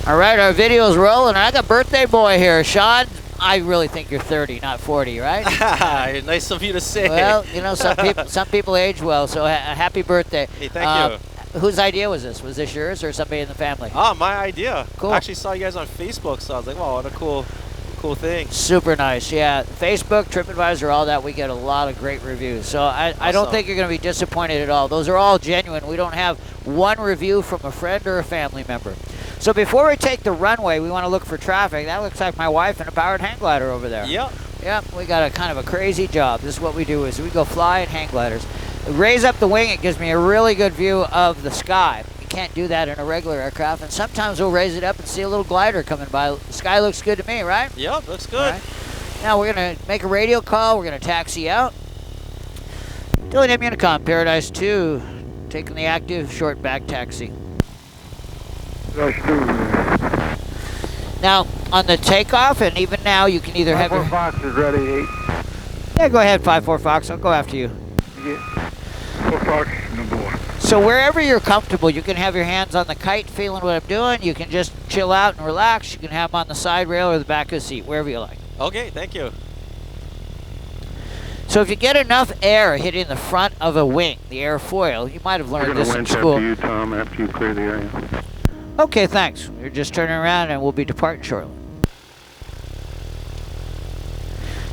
All right, our video's rolling. I got birthday boy here, Sean. I really think you're 30, not 40, right? Nice of you to say. Well, you know, some people age well, so happy birthday. Hey, thank you. Whose idea was this? Was this yours or somebody in the family? Oh, my idea. Cool. I actually saw you guys on Facebook, so I was like, wow, what a cool thing. Super nice, yeah. Facebook, TripAdvisor, all that, we get a lot of great reviews. So I don't think you're going to be disappointed at all. Those are all genuine. We don't have one review from a friend or a family member. So before we take the runway, we want to look for traffic. That looks like my wife and a powered hang glider over there. Yep. Yep, we got a kind of a crazy job. This is what we do is we go fly in hang gliders. Raise up the wing, it gives me a really good view of the sky. You can't do that in a regular aircraft, and sometimes we'll raise it up and see a little glider coming by. The sky looks good to me, right? Yep, looks good. Right. Now we're going to make a radio call. We're going to taxi out. Delete Unicom, Paradise 2, taking the active short back taxi. Now, on the takeoff, and even now, you can either have your... 5-4 Fox is ready, 8. Yeah, go ahead, 5-4 Fox. I'll go after you. Yeah. 4 Fox, number 1. So wherever you're comfortable, you can have your hands on the kite, feeling what I'm doing. You can just chill out and relax. You can have them on the side rail or the back of the seat, wherever you like. Okay, thank you. So if you get enough air hitting the front of a wing, the airfoil, you might have learned this in school. After you, Tom, after you clear the area. Okay, thanks. You're just turning around and we'll be departing shortly.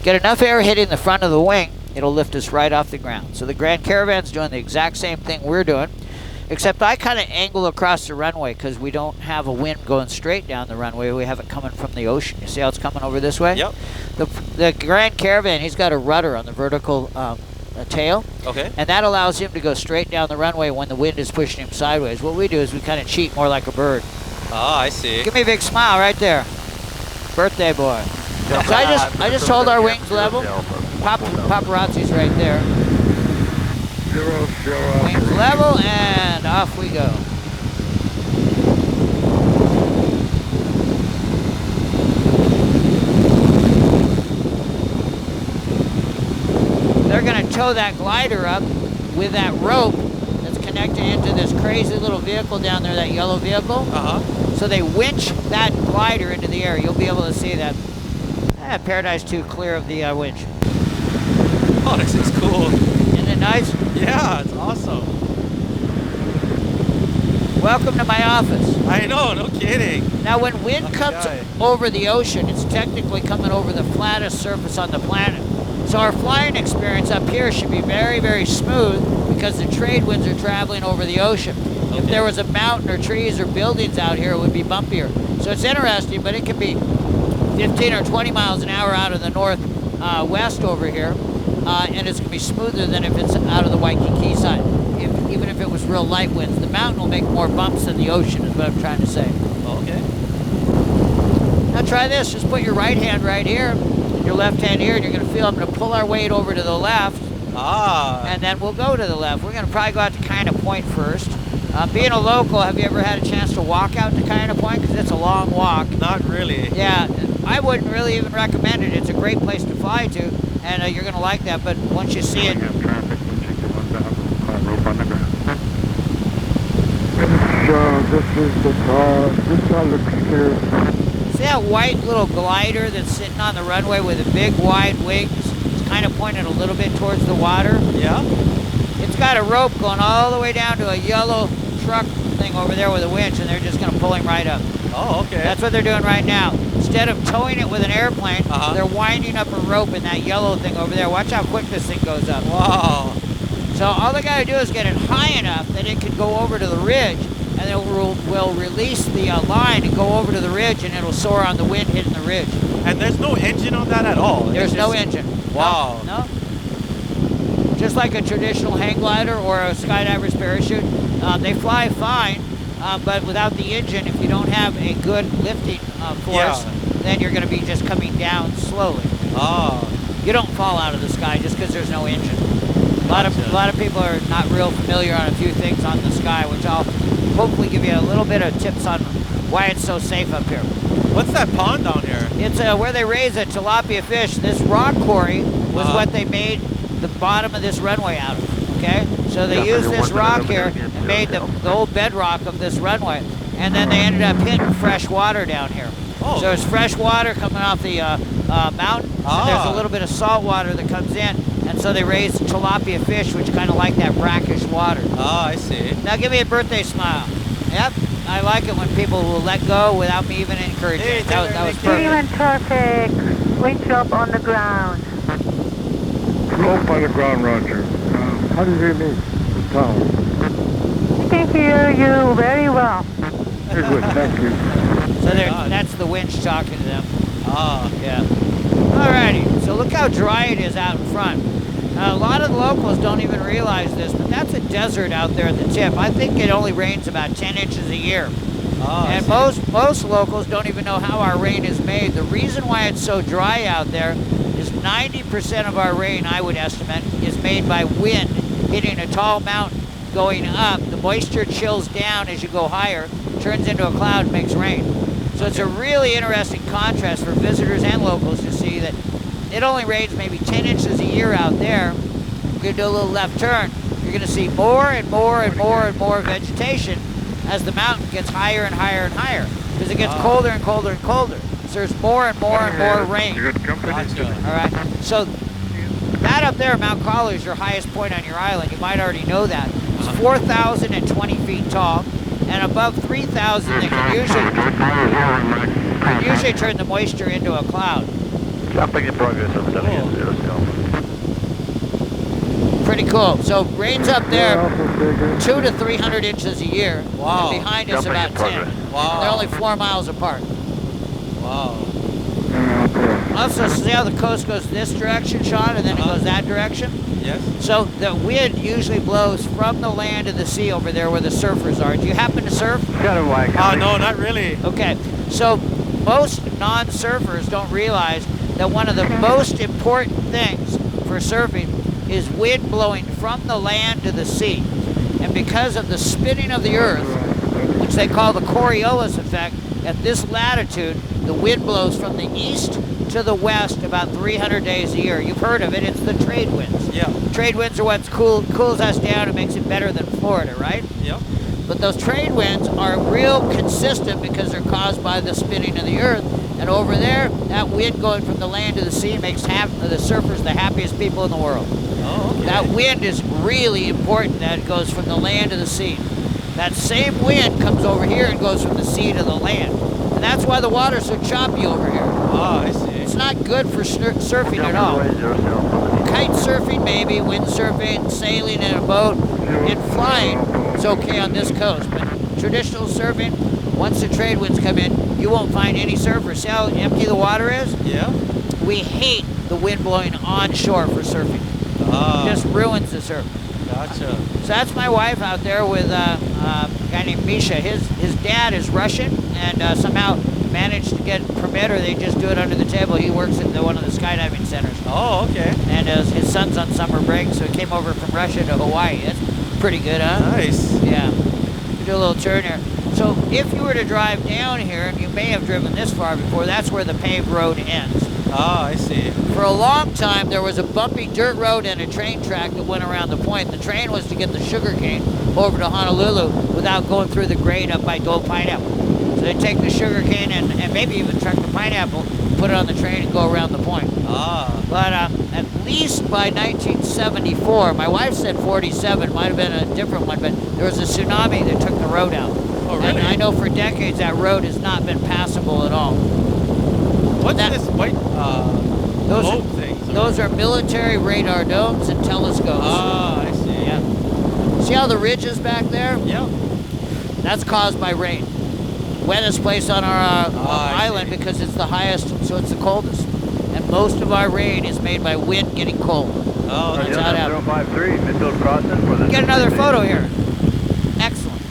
Get enough air hitting the front of the wing, it'll lift us right off the ground. So the Grand Caravan's doing the exact same thing we're doing, except I kind of angle across the runway because we don't have a wind going straight down the runway. We have it coming from the ocean. You see how it's coming over this way? Yep. The Grand Caravan, he's got a rudder on the vertical tail. Okay. And that allows him to go straight down the runway when the wind is pushing him sideways. What we do is we kind of cheat more like a bird. Oh, I see. Give me a big smile right there. Birthday boy. So I just hold our wings level. Paparazzi's right there. 0. Wings level and off we go. They're going to tow that glider up with that rope that's connected into this crazy little vehicle down there, that yellow vehicle. Uh-huh. So they winch that glider into the air. You'll be able to see that. Paradise 2 clear of the winch. Oh, this is cool. Isn't it nice? Yeah, it's awesome. Welcome to my office. I know, no kidding. Now, when wind comes over the ocean, it's technically coming over the flattest surface on the planet. So our flying experience up here should be very, very smooth because the trade winds are traveling over the ocean. Okay. If there was a mountain or trees or buildings out here, it would be bumpier. So it's interesting, but it can be 15 or 20 miles an hour out of the northwest over here, and it's going to be smoother than if it's out of the Waikiki side. Even if it was real light winds, the mountain will make more bumps than the ocean, is what I'm trying to say. Okay. Now try this. Just put your right hand right here, your left hand here, and you're going to feel I'm going to pull our weight over to the left. Ah. And then we'll go to the left. We're going to probably go out to Kinda Point first. Being a local, have you ever had a chance to walk out to Kinda Point? Because it's a long walk. Not really. Yeah, I wouldn't really even recommend it. It's a great place to fly to, and you're going to like that. But once you see it... Rope on the ground. This is the car. This car looks clear. See that white little glider that's sitting on the runway with the big wide wings? It's kind of pointed a little bit towards the water. Yeah. It's got a rope going all the way down to a yellow truck thing over there with a winch, and they're just going to pull him right up. Oh, okay. That's what they're doing right now. Instead of towing it with an airplane, they're winding up a rope in that yellow thing over there. Watch how quick this thing goes up. Wow. So all they got to do is get it high enough that it can go over to the ridge, and it will release the line and go over to the ridge, and it'll soar on the wind hitting the ridge. And there's no engine on that at all? There's no engine. Wow. No. Just like a traditional hang glider or a skydiver's parachute, they fly fine, but without the engine, if you don't have a good lifting force, then you're going to be just coming down slowly. Oh. You don't fall out of the sky just because there's no engine. A lot of people are not real familiar on a few things on the sky, which I'll hopefully give you a little bit of tips on why it's so safe up here. What's that pond down here? It's where they raise a tilapia fish. This rock quarry was what they made the bottom of this runway out of, okay? So they used this rock here and made the old bedrock of this runway. and then they ended up hitting fresh water down here. Oh. So there's fresh water coming off the mountain, and there's a little bit of salt water that comes in, and so they raise tilapia fish, which kind of like that brackish water. Oh, I see. Now give me a birthday smile. Yep, I like it when people will let go without me even encouraging Hey, it. That was Steven perfect. traffic, winch up on the ground. Slope on the ground, Roger. How do you hear me? Tom. I can hear you very well. Very good, thank you. So that's the winch talking to them. Ah. Yeah. Alrighty, so look how dry it is out in front. A lot of the locals don't even realize this, but that's a desert out there at the tip. I think it only rains about 10 inches a year. Oh, And most locals don't even know how our rain is made. The reason why it's so dry out there is 90% of our rain, I would estimate, is made by wind hitting a tall mountain going up. The moisture chills down as you go higher, turns into a cloud, and makes rain. So it's a really interesting contrast for visitors and locals to see that it only rains maybe 10 inches a year out there. You're going to do a little left turn. You're going to see more and more and more and more vegetation as the mountain gets higher and higher and higher, because it gets colder and colder and colder. So there's more and more and more rain. You got company? Gotcha. All right. So that up there, Mount Collar, is your highest point on your island. You might already know that. It's 4,020 feet tall, and above 3,000, they can usually turn the moisture into a cloud. Jumping in progress on 700. Pretty cool. So rain's up there 200 to 300 inches a year. Wow. And behind us about 10. Wow. They're only 4 miles apart. Wow. Also, see how the coast goes this direction, Sean, and then it goes that direction? Yes. So the wind usually blows from the land to the sea over there where the surfers are. Do you happen to surf? Oh, no, not really. Okay. So most non-surfers don't realize that one of the most important things for surfing is wind blowing from the land to the sea. And because of the spinning of the earth, which they call the Coriolis effect, at this latitude, the wind blows from the east to the west about 300 days a year. You've heard of it, it's the trade winds. Yeah. Trade winds are what cools us down and makes it better than Florida, right? Yep. But those trade winds are real consistent because they're caused by the spinning of the earth. And over there, that wind going from the land to the sea makes the surfers the happiest people in the world. Oh, okay. That wind is really important, that it goes from the land to the sea. That same wind comes over here and goes from the sea to the land. And that's why the water's so choppy over here. Oh, I see. It's not good for surfing at all. Kite surfing maybe, windsurfing, sailing in a boat, and flying, it's okay on this coast. But traditional surfing, once the trade winds come in, you won't find any surfers. See how empty the water is? Yeah. We hate the wind blowing onshore for surfing. Ah. It just ruins the surf. Gotcha. So that's my wife out there with a guy named Misha. His dad is Russian and somehow managed to get a permit, or they just do it under the table. He works at one of the skydiving centers. Oh, okay. And his son's on summer break, so he came over from Russia to Hawaii. That's pretty good, huh? Nice. Yeah. We do a little turn here. So if you were to drive down here, and you may have driven this far before, that's where the paved road ends. Ah, I see. For a long time, there was a bumpy dirt road and a train track that went around the point. The train was to get the sugarcane over to Honolulu without going through the grade up by Dole Pineapple. So they take the sugarcane and maybe even truck the pineapple, put it on the train and go around the point. Ah. But at least by 1974, my wife said 47, might have been a different one, but there was a tsunami that took the road out. Oh, really? And I know for decades that road has not been passable at all. What's That- this white globe thing? Those are military radar domes and telescopes. Ah, I see. Yeah. See how the ridge is back there? Yep. That's caused by rain. Wettest place on our I island see. because it's the highest, so it's the coldest. And most of our rain is made by wind getting cold. Oh, That's okay. how it happens. 053, midfield crossing for the... Get another photo here. Excellent.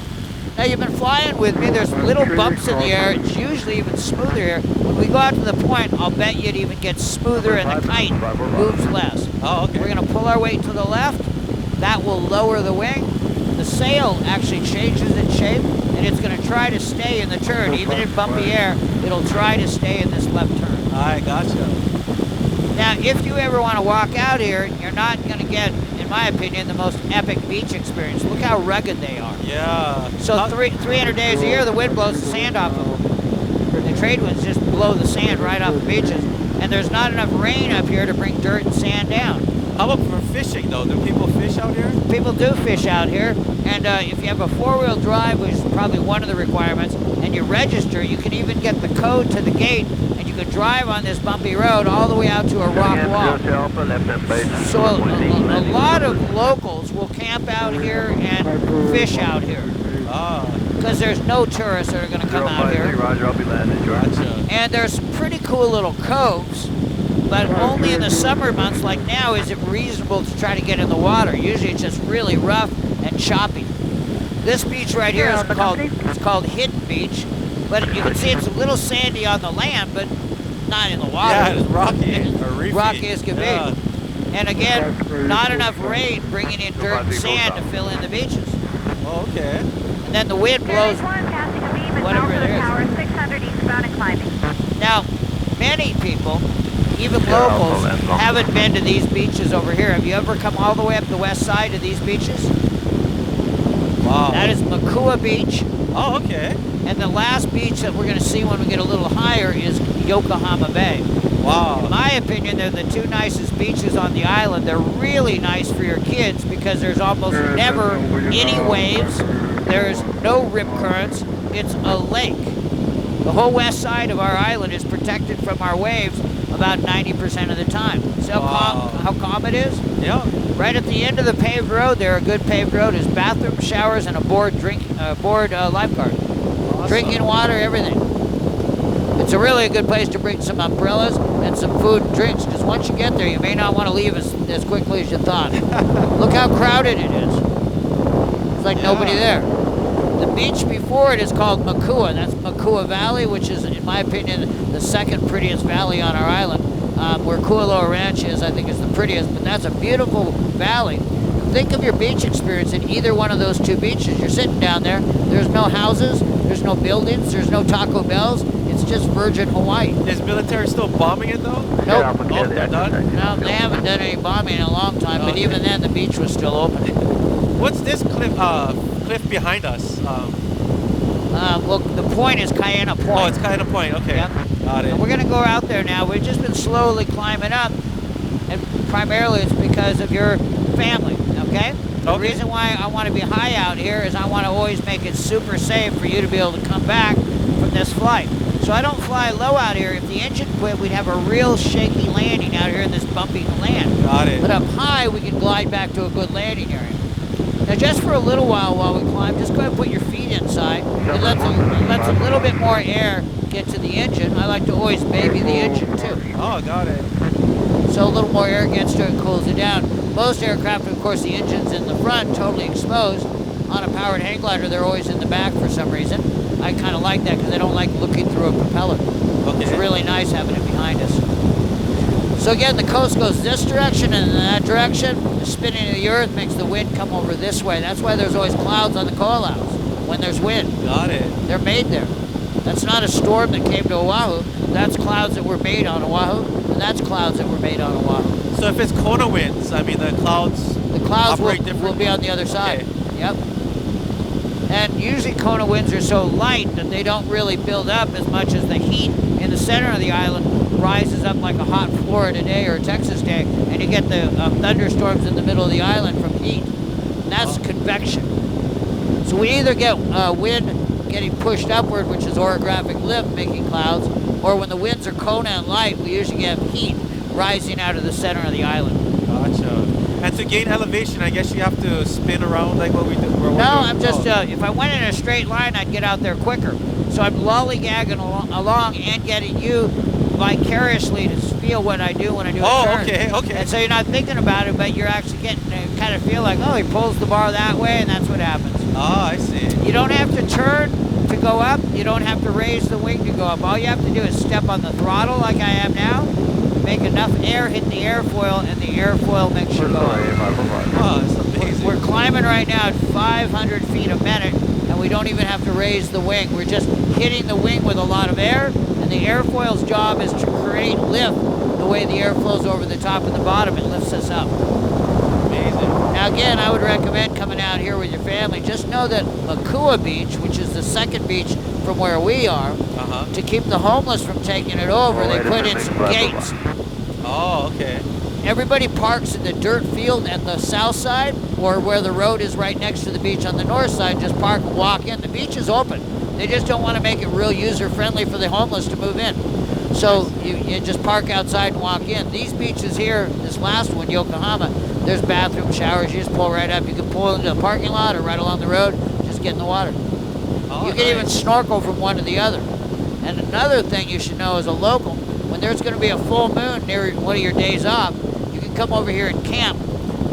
Now you've been flying with me. There's little bumps in the air. It's usually even smoother here. When we go out to the point, I'll bet you it even gets smoother and the kite moves less. Oh, okay. We're going to pull our weight to the left. That will lower the wing. The sail actually changes its shape, and it's going to try to stay in the turn. Even in bumpy air, it'll try to stay in this left turn. I gotcha. Now, if you ever want to walk out here, you're not going to get, in in my opinion, the most epic beach experience. Look how rugged they are. Yeah. So 300 days a year, the wind blows the sand off of them. The trade winds just blow the sand right off the beaches. And there's not enough rain up here to bring dirt and sand down. How about for fishing though? Do people fish out here? People do fish out here, and if you have a four-wheel drive, which is probably one of the requirements, and you register, you can even get the code to the gate, and you can drive on this bumpy road all the way out to a rock wall. So a lot of locals will camp out here and fish out here. Because there's no tourists that are going to come out here. Roger, I'll be landing. Gotcha. And there's some pretty cool little coves, but only in the summer months like now is it reasonable to try to get in the water. Usually it's just really rough and choppy. This beach right here is called Hidden Beach, but you can see it's a little sandy on the land, but not in the water. Yeah, it's rocky. Or reefy. Rocky as can be. Yeah. And again, not enough rain bringing in dirt and sand to fill in the beaches. Oh, okay. And then the wind blows whatever it is. 600 eastbound and climbing. Now, many people, even locals, haven't been to these beaches over here. Have you ever come all the way up the west side of these beaches? Wow. That is Makua Beach. Oh, okay. And the last beach that we're going to see when we get a little higher is Yokohama Bay. Wow. In my opinion, they're the two nicest beaches on the island. They're really nice for your kids because there's almost never any waves. There's no rip currents. It's a lake. The whole west side of our island is protected from our waves about 90% of the time. See how calm it is? Yeah. Right at the end of the paved road there, a good paved road, is bathroom, showers, and a board lifeguard. Awesome. Drinking water, everything. It's a really good place to bring some umbrellas and some food and drinks, because once you get there, you may not want to leave as quickly as you thought. Look how crowded it is. It's like nobody there. The beach before it is called Makua. That's Makua Valley, which is, in my opinion, the second prettiest valley on our island. Where Kualoa Ranch is, I think, is the prettiest, but that's a beautiful valley. Think of your beach experience at either one of those two beaches. You're sitting down there. There's no houses. There's no buildings. There's no Taco Bells. It's just virgin Hawaii. Is military still bombing it though? Nope. Oh, they're done? No, they haven't done any bombing in a long time, but even then the beach was still open. What's this cliff behind us? Well, the point is Kaena Point. Oh, it's kind of point. Okay. Yep. Got it. And we're going to go out there now. We've just been slowly climbing up, and primarily it's because of your family, okay? The reason why I want to be high out here is I want to always make it super safe for you to be able to come back from this flight. So I don't fly low out here. If the engine quit, we'd have a real shaky landing out here in this bumpy land. Got it. But up high, we can glide back to a good landing area. Now, just for a little while we climb, just go ahead and put your feet inside. It lets a little bit more air get to the engine. I like to always baby the engine, too. Oh, got it. So a little more air gets to it and cools it down. Most aircraft, of course, the engine's in the front, totally exposed. On a powered hang glider, they're always in the back for some reason. I kind of like that because I don't like looking through a propeller. Okay. It's really nice having it behind us. So again, the coast goes this direction and in that direction. The spinning of the earth makes the wind come over this way. That's why there's always clouds on the call-outs when there's wind. Got it. They're made there. That's not a storm that came to Oahu. That's clouds that were made on Oahu, and that's clouds that were made on Oahu. So if it's Kona winds, I mean the clouds will be on the other side. Okay. Yep. And usually Kona winds are so light that they don't really build up as much as the heat in the center of the island rises up like a hot Florida day or a Texas day, and you get the thunderstorms in the middle of the island from heat. And that's convection. So we either get wind getting pushed upward, which is orographic lift making clouds, or when the winds are Kona and light, we usually get heat rising out of the center of the island. Gotcha. And to gain elevation, I guess you have to spin around like what we do. No, I'm just, if I went in a straight line, I'd get out there quicker. So I'm lollygagging along and getting you vicariously to feel what I do when I do a turn. Okay. And so you're not thinking about it, but you're actually getting to kind of feel like, oh, he pulls the bar that way, and that's what happens. Ah, I see. You don't have to turn to go up. You don't have to raise the wing to go up. All you have to do is step on the throttle like I am now, make enough air hit the airfoil, and the airfoil makes you go up. Oh, it's amazing. We're climbing right now at 500 feet a minute, and we don't even have to raise the wing. We're just hitting the wing with a lot of air, and the airfoil's job is to create lift. The way the air flows over the top and the bottom, it lifts us up. amazing. Now again, I would recommend coming out here with your family. Just know that Makua Beach, which is the second beach from where we are, to keep the homeless from taking it over, they put in some gates. Oh, okay. Everybody parks in the dirt field at the south side, or where the road is right next to the beach on the north side. Just park and walk in. The beach is open. They just don't want to make it real user-friendly for the homeless to move in. So you just park outside and walk in. These beaches here, this last one, Yokohama, there's bathroom, showers. You just pull right up. You can pull into the parking lot or right along the road, just get in the water. Oh, You can even snorkel from one to the other. And another thing you should know as a local, when there's going to be a full moon near one of your days off, you can come over here and camp.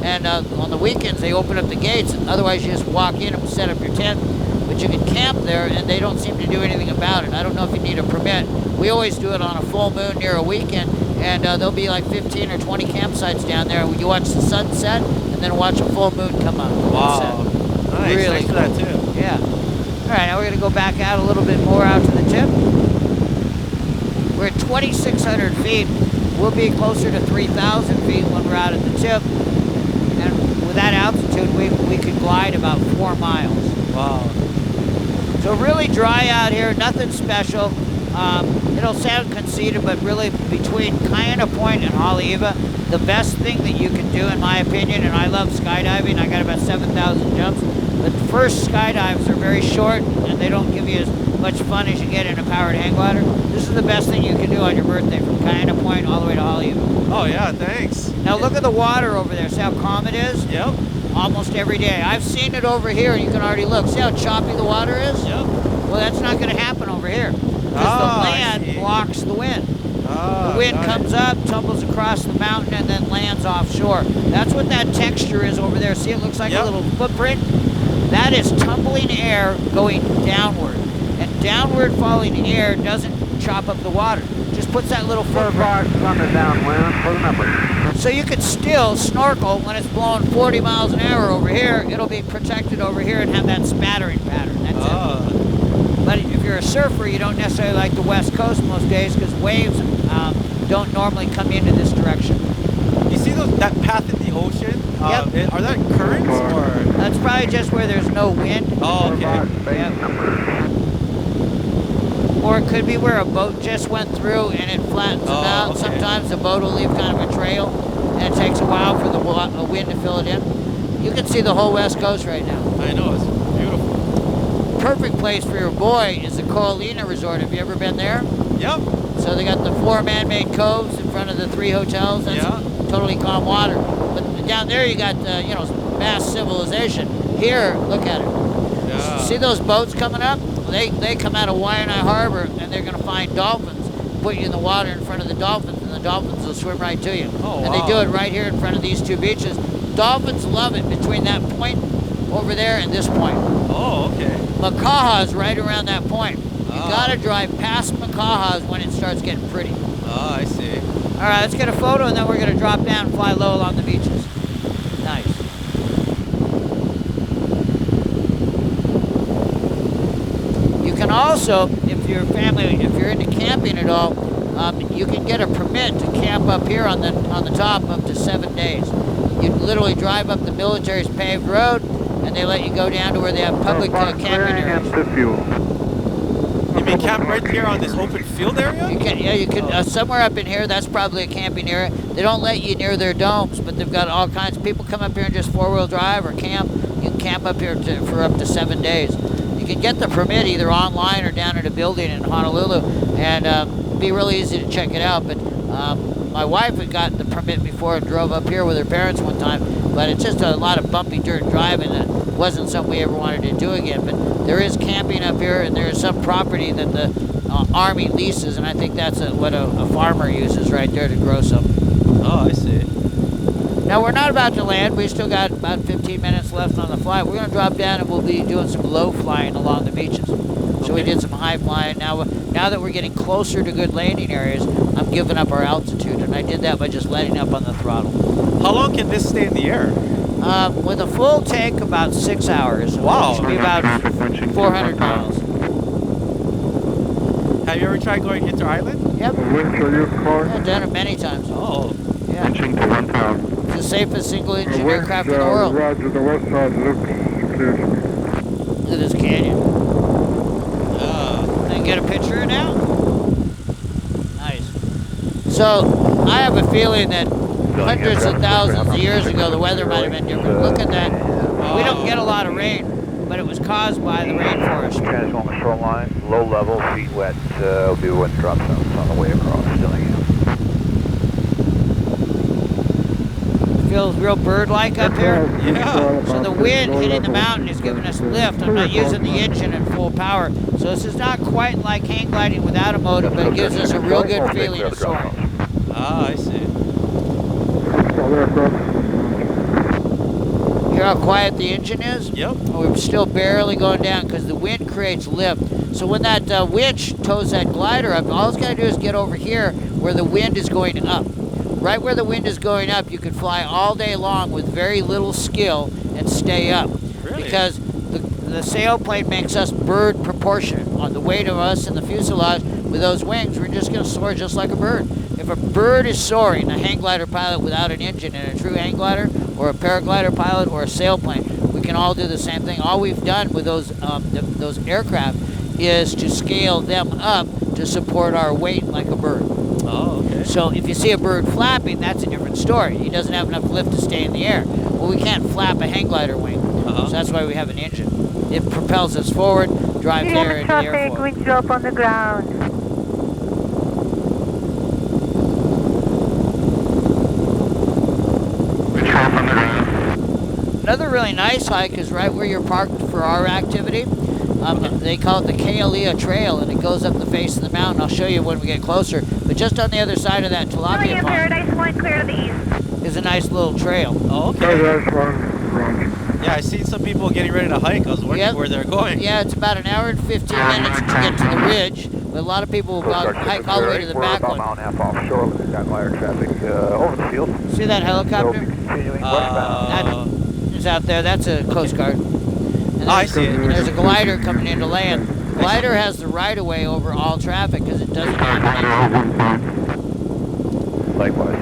And on the weekends, they open up the gates. Otherwise, you just walk in and set up your tent. But you can camp there, and they don't seem to do anything about it. I don't know if you need a permit. We always do it on a full moon near a weekend, and there'll be like 15 or 20 campsites down there. You watch the sunset, and then watch a full moon come up. Wow. Nice. Really Thanks for that too. Yeah. All right, now we're going to go back out a little bit more out to the tip. We're at 2,600 feet. We'll be closer to 3,000 feet when we're out at the tip. And with that altitude, we could glide about 4 miles. Wow. So really dry out here, nothing special. It'll sound conceited, but really between Kaena Point and Haleiwa, the best thing that you can do, in my opinion, and I love skydiving, I got about 7,000 jumps, but the first skydives are very short and they don't give you as much fun as you get in a powered hang glider. This is the best thing you can do on your birthday, from Kaena Point all the way to Haleiwa. Oh yeah, thanks. Now look at the water over there, see how calm it is? Yep. Almost every day. I've seen it over here, and you can already look. See how choppy the water is? Yep. Well, that's not going to happen over here, because the land blocks the wind. The wind comes up, tumbles across the mountain, and then lands offshore. That's what that texture is over there. See, it looks like a little footprint? That is tumbling air going downward. And downward falling air doesn't chop up the water. Just puts that little footprint. on the downwind for the number. So you could still snorkel when it's blowing 40 miles an hour over here. It'll be protected over here and have that spattering pattern. That's it. But if you're a surfer, you don't necessarily like the West Coast most days, because waves don't normally come into this direction. You see that path in the ocean? Yep. Are that currents or? That's probably just where there's no wind. Oh, okay. Yep. Or it could be where a boat just went through and it flattens it out. Okay. Sometimes the boat will leave kind of a trail, and it takes a while for the wind to fill it in. You can see the whole West Coast right now. I know, it's beautiful. Perfect place for your boy is the Coralina Resort. Have you ever been there? Yep. So they got the 4 man-made coves in front of the 3 hotels. That's totally calm water. But down there you got mass civilization. Here, look at it. Yeah. See those boats coming up? They come out of Waianae Harbor, and they're going to find dolphins, put you in the water in front of the dolphins, and the dolphins will swim right to you. Oh, and wow. they do it right here in front of these 2 beaches. Dolphins love it between that point over there and this point. Oh, okay. Makaha's right around that point. You Ah. got to drive past Makaha's when it starts getting pretty. Oh, I see. All right, let's get a photo, and then we're going to drop down and fly low along the beaches. Nice. You can also, if you're into camping at all, you can get a permit to camp up here on the top up to 7 days. You literally drive up the military's paved road, and they let you go down to where they have public camping areas. You mean camp right here on this open field area? You can somewhere up in here. That's probably a camping area. They don't let you near their domes, but they've got all kinds of people come up here and just 4-wheel drive or camp. You can camp up here for up to 7 days. You can get the permit either online or down at a building in Honolulu, and it'd be really easy to check it out. But my wife had got the permit before and drove up here with her parents one time, but it's just a lot of bumpy dirt driving that wasn't something we ever wanted to do again. But there is camping up here, and there is some property that the Army leases, and I think that's what a farmer uses right there to grow something. Oh, I see. Now, we're not about to land. We still got about 15 minutes left on the flight. We're going to drop down, and we'll be doing some low flying along the beaches. So we did some high flying. Now that we're getting closer to good landing areas, I'm giving up our altitude, and I did that by just letting up on the throttle. How long can this stay in the air? With a full tank, about 6 hours. Wow. Which would be about 400 miles. Have you ever tried going inter-island? Yep. Winch are you calling? I've done it many times. Oh. Yeah. Inching to 1,000. It's the safest single-engine West, aircraft in the world. Roger, the west side looks clear to me. Look at this canyon. Can I get a picture now? Nice. So, I have a feeling that hundreds of thousands of years ago, the weather might have been different. Look at that. We don't get a lot of rain, but it was caused by the rainforest. Transit on the shoreline, low level, feet wet, will be when drop zones on the way across. Feels real bird-like up here. Yeah. So the wind hitting the mountain is giving us lift. I'm not using the engine at full power. So this is not quite like hang gliding without a motor, but it gives us a real good feeling of soaring. Ah, I see. Hear how quiet the engine is? Yep. We're still barely going down because the wind creates lift. So when that winch tows that glider up, all it's got to do is get over here where the wind is going up. Right where the wind is going up, you can fly all day long with very little skill and stay up. Really? Because the sailplane makes us bird proportionate. On the weight of us and the fuselage, with those wings, we're just going to soar just like a bird. If a bird is soaring, a hang glider pilot without an engine and a true hang glider, or a paraglider pilot, or a sailplane, we can all do the same thing. All we've done with those aircraft is to scale them up to support our weight like a bird. Oh, okay. So if you see a bird flapping, that's a different story. He doesn't have enough lift to stay in the air. Well, we can't flap a hang glider wing, so that's why we have an engine. It propels us forward, drives air into the traffic, airfoil. wind drop on the ground. Another really nice hike is right where you're parked for our activity. They call it the Haleiwa Trail, and it goes up the face of the mountain. I'll show you when we get closer. But just on the other side of that tilapia pond Paradise Point, clear to the east. is a nice little trail. Oh, okay. Paradise One, Roger. Yeah, I seen some people getting ready to hike. I was wondering Yep. where they're going. Yeah, it's about an hour and 15 minutes to get to the ridge, but a lot of people will hike all the way to the back We're one. about a mile and a half offshore. We've got glider traffic over the field. See that So helicopter? we'll be continuing westbound. It's out there. That's a Coast Guard. And I see it. And there's a glider coming in to land. Glider has the right of way over all traffic because it doesn't have Likewise.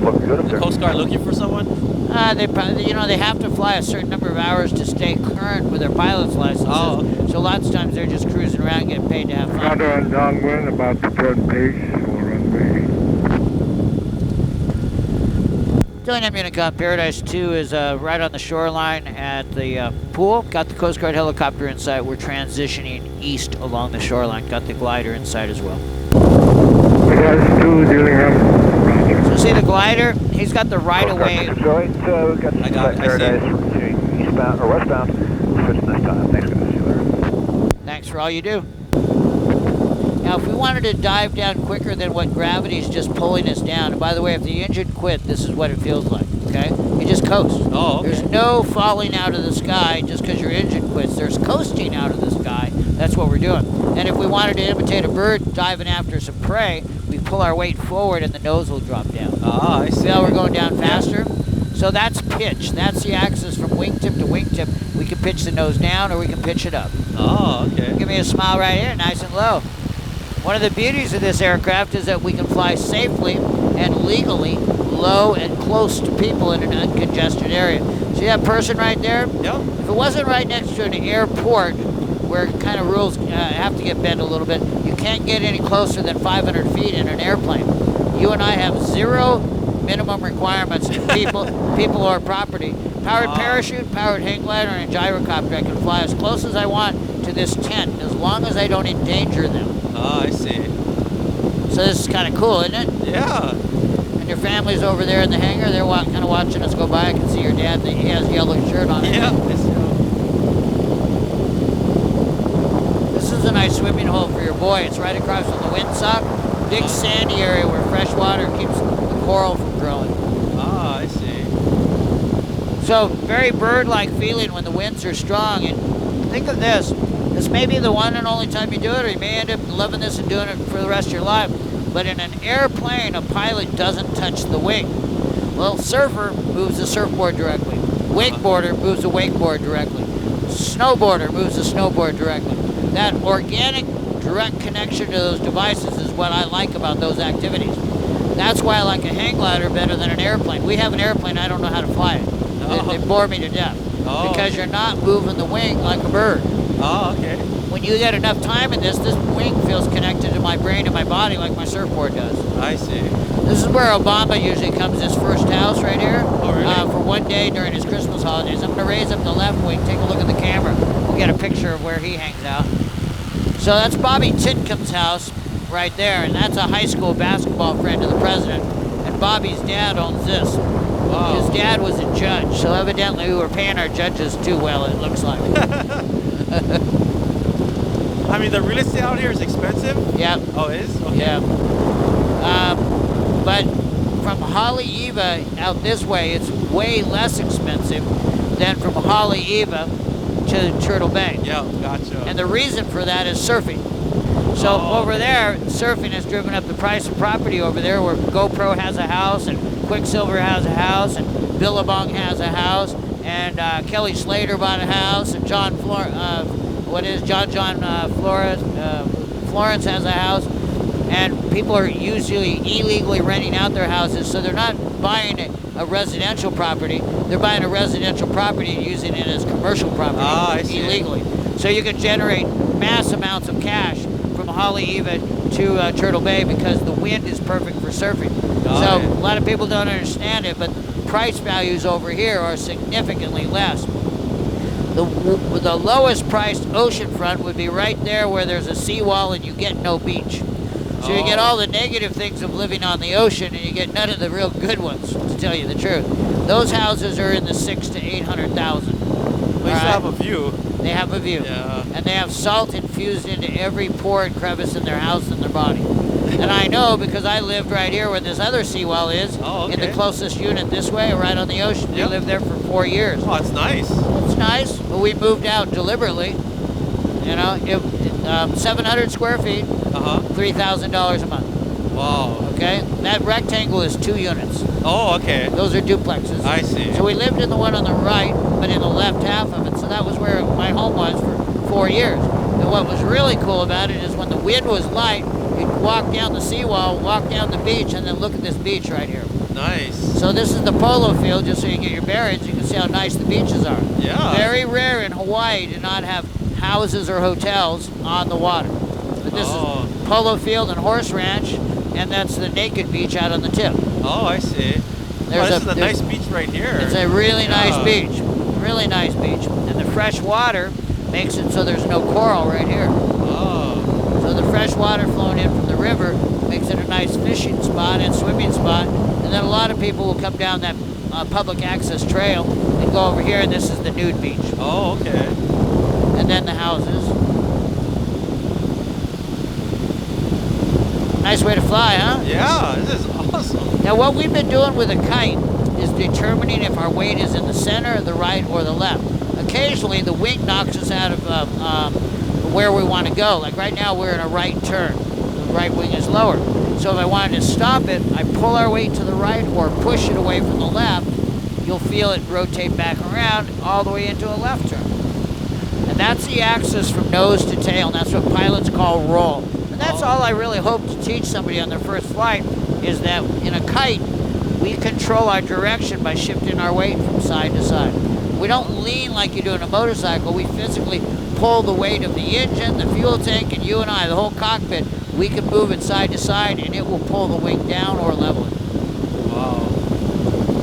Looking good up there. Coast Guard looking for someone? they probably, they have to fly a certain number of hours to stay current with their pilot's licenses. Oh, okay. So lots of times they're just cruising around getting paid to have fun. Rudder and downwind, about to turn pace for runway. Dillingham Unicom Paradise 2 is right on the shoreline at the pool. Got the Coast Guard helicopter in sight. We're transitioning east along the shoreline. Got the glider in sight as well. Paradise 2, Dillingham, Roger. So see the glider? He's got the right of way. Joint, we've got I got it. I see Paradise. it. We're continuing eastbound or westbound. We'll switch next time. Thanks, guys. See you later. Thanks for all you do. Now, if we wanted to dive down quicker than what gravity is just pulling us down, and by the way, if the engine quit, this is what it feels like, okay? You just coast. Oh, okay. There's no falling out of the sky just because your engine quits. There's coasting out of the sky. That's what we're doing. And if we wanted to imitate a bird diving after some prey, we pull our weight forward and the nose will drop down. Ah, I see. See how we're going down faster? So that's pitch. That's the axis from wingtip to wingtip. We can pitch the nose down or we can pitch it up. Oh, okay. Give me a smile right here, nice and low. One of the beauties of this aircraft is that we can fly safely and legally low and close to people in an uncongested area. See that person right there? Yep. If it wasn't right next to an airport where kind of rules have to get bent a little bit, you can't get any closer than 500 feet in an airplane. You and I have zero minimum requirements to people or property. Powered parachute, powered hang glider, and a gyrocopter. I can fly as close as I want to this tent as long as I don't endanger them. Ah, I see. So this is kind of cool, isn't it? Yeah. And your family's over there in the hangar. They're kind of watching us go by. I can see your dad. He has a yellow shirt on. Yeah. This is a nice swimming hole for your boy. It's right across from the windsock. Big sandy area where fresh water keeps the coral from growing. Ah, I see. So very bird-like feeling when the winds are strong. And think of this. This may be the one and only time you do it, or you may end up loving this and doing it for the rest of your life. But in an airplane, a pilot doesn't touch the wing. Well, surfer moves the surfboard directly. Wakeboarder moves the wakeboard directly. Snowboarder moves the snowboard directly. That organic, direct connection to those devices is what I like about those activities. That's why I like a hang glider better than an airplane. We have an airplane, I don't know how to fly it. They bore me to death. Because you're not moving the wing like a bird. Oh, okay. When you get enough time in this wing feels connected to my brain and my body like my surfboard does. I see. This is where Obama usually comes, his first house right here. Oh, really? For one day during his Christmas holidays. I'm going to raise up the left wing, take a look at the camera. We'll get a picture of where he hangs out. So that's Bobby Titcom's house right there, and that's a high school basketball friend of the president. And Bobby's dad owns this. Wow. His dad was a judge, so evidently we were paying our judges too well, it looks like. I mean, the real estate out here is expensive? Yep. Oh, it is? Okay. Yeah. But from Haleiwa out this way, it's way less expensive than from Haleiwa to Turtle Bay. Yeah, gotcha. And the reason for that is surfing. So over there, surfing has driven up the price of property over there, where GoPro has a house, and Quicksilver has a house, and Billabong has a house, and Kelly Slater bought a house, and Florence has a house, and people are usually illegally renting out their houses, so they're not buying a residential property. They're buying a residential property and using it as commercial property I see. illegally. So you can generate mass amounts of cash from Haleiwa to Turtle Bay because the wind is perfect for surfing. Got it. A lot of people don't understand it, but price values over here are significantly less. The lowest priced oceanfront would be right there where there's a seawall and you get no beach. So you get all the negative things of living on the ocean, and you get none of the real good ones, to tell you the truth. Those houses are in the 600,000 to 800,000. At least they have a view. They have a view. Yeah. And they have salt infused into every pore and crevice in their house and their body. And I know because I lived right here where this other seawall is, Oh, in the okay. closest unit this way, right on the ocean. We Yep. lived there for 4 years. Oh, it's nice. It's nice, but we moved out deliberately. You know, 700 square feet, Uh-huh. $3,000 a month. Wow. Okay? That rectangle is 2 units. Oh, okay. Those are duplexes. I see. So we lived in the one on the right, but in the left half of it. So that was where my home was for 4 years. And what was really cool about it is when the wind was light, you'd walk down the seawall, walk down the beach, and then look at this beach right here. Nice. So this is the polo field, just so you get your bearings. You can see how nice the beaches are. Yeah. Very rare in Hawaii to not have houses or hotels on the water. But this is polo field and horse ranch, and that's the naked beach out on the tip. Oh, I see. There's This is a nice beach right here. It's a really nice Yeah. beach. Really nice beach. And the fresh water makes it so there's no coral right here. Oh. So the fresh water flowing in from the river makes it a nice fishing spot and swimming spot. And then a lot of people will come down that public access trail and go over here, and this is the nude beach. Oh, okay. And then the houses. Nice way to fly, huh? Yeah, this is awesome. Now what we've been doing with a kite is determining if our weight is in the center, the right, or the left. Occasionally the wing knocks us out of where we want to go. Like right now we're in a right turn. The right wing is lower. So if I wanted to stop it, I pull our weight to the right or push it away from the left. You'll feel it rotate back around all the way into a left turn. And that's the axis from nose to tail, and that's what pilots call roll. And that's all I really hope to teach somebody on their first flight, is that in a kite, we control our direction by shifting our weight from side to side. We don't lean like you do in a motorcycle. We physically pull the weight of the engine, the fuel tank, and you and I, the whole cockpit. We can move it side to side, and it will pull the wing down or level it. Wow.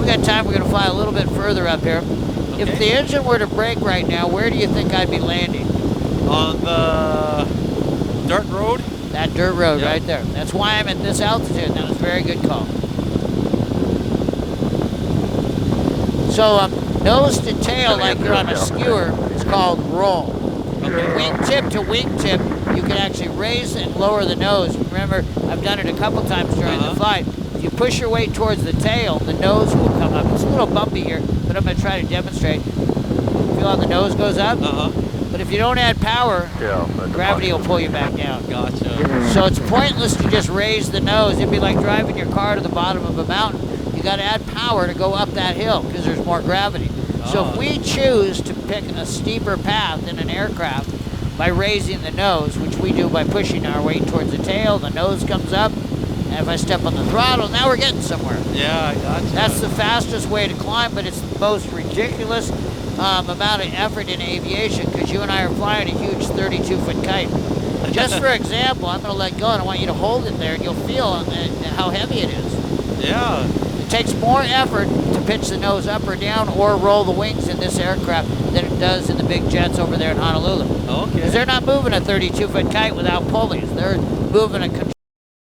We got time. We're going to fly a little bit further up here. Okay. If the engine were to break right now, where do you think I'd be landing? On the dirt road? That dirt road Yep. right there. That's why I'm at this altitude. That was a very good call. So nose to tail, like you're on a skewer, is called roll. Okay. Wingtip to wingtip, you can actually raise and lower the nose. Remember, I've done it a couple times during the flight. If you push your weight towards the tail, the nose will come up. It's a little bumpy here, but I'm going to try to demonstrate. Feel how the nose goes up? Uh-huh. But if you don't add power, Yeah. gravity will pull you back down. Gotcha. So it's pointless to just raise the nose. It'd be like driving your car to the bottom of a mountain. You got to add power to go up that hill because there's more gravity. So if we choose to pick a steeper path in an aircraft by raising the nose, which we do by pushing our weight towards the tail, the nose comes up, if I step on the throttle, now we're getting somewhere. Yeah, I got you. That's the fastest way to climb, but it's the most ridiculous amount of effort in aviation because you and I are flying a huge 32-foot kite. Just for example, I'm going to let go and I want you to hold it there and you'll feel how heavy it is. Yeah. It takes more effort to pitch the nose up or down or roll the wings in this aircraft than it does in the big jets over there in Honolulu. Okay. Because they're not moving a 32-foot kite without pulleys. They're moving a